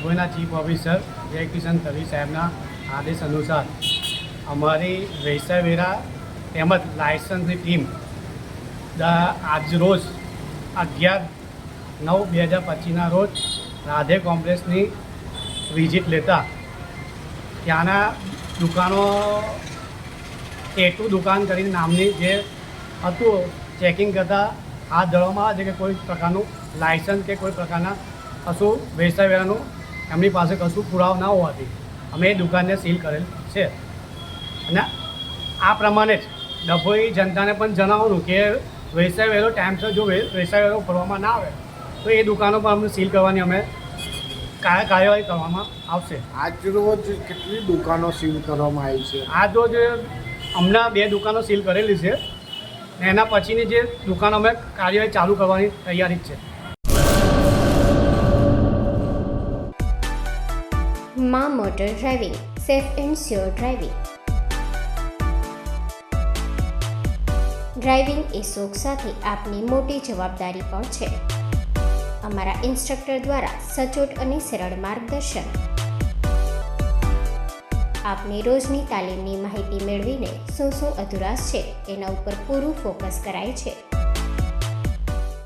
ડભોઈના chief officer જય કિશન તવી સાહેબના આદેશ અનુસાર અમારી વ્યવસાય વેરા તેમજ લાયસન્સની ટીમ આજરોજ 11/9/2025ના રોજ રાધે કોમ્પ્લેક્સની વિઝિટ લેતા ત્યાંના દુકાનો ટેટુ દુકાન કરીને નામની જે હતું ચેકિંગ કરતાં હાથ ધરવામાં આવે છે કે કોઈ પ્રકારનું લાયસન્સ કે કોઈ પ્રકારના કશું વ્યવસાય વેરાનું એમની પાસે કશું પુરાવો ના હોવાથી અમે એ દુકાનને સીલ કરેલ છે. અને આ પ્રમાણે જ ડભોઈ જનતાને પણ જણાવવાનું કે વ્યવસાય વેરો ટાઈમસર જો વ્યવસાય વેરો ભરવામાં ના આવે તો એ દુકાનો પર અમને સીલ કરવાની અમે કાર્યવાહી કરવામાં આવશે. આજરોજ કેટલી દુકાનો સીલ કરવામાં આવી છે? આજ રોજ હમણાં 2 દુકાનો સીલ કરેલી છે ને એના પછીની જે દુકાનો અમે કાર્યવાહી ચાલુ કરવાની તૈયારી જ છે. માં motor driving, safe and sure driving. Driving એ શોખ સાથે આપની મોટી જવાબદારી પણ છે. અમારા ઇન્સ્ટ્રક્ટર દ્વારા સચોટ અને સરળ માર્ગદર્શન. આપની રોજની તાલીમની માહિતી મેળવીને શું અધુરાશ છે એના ઉપર પૂરું ફોકસ કરાય છે.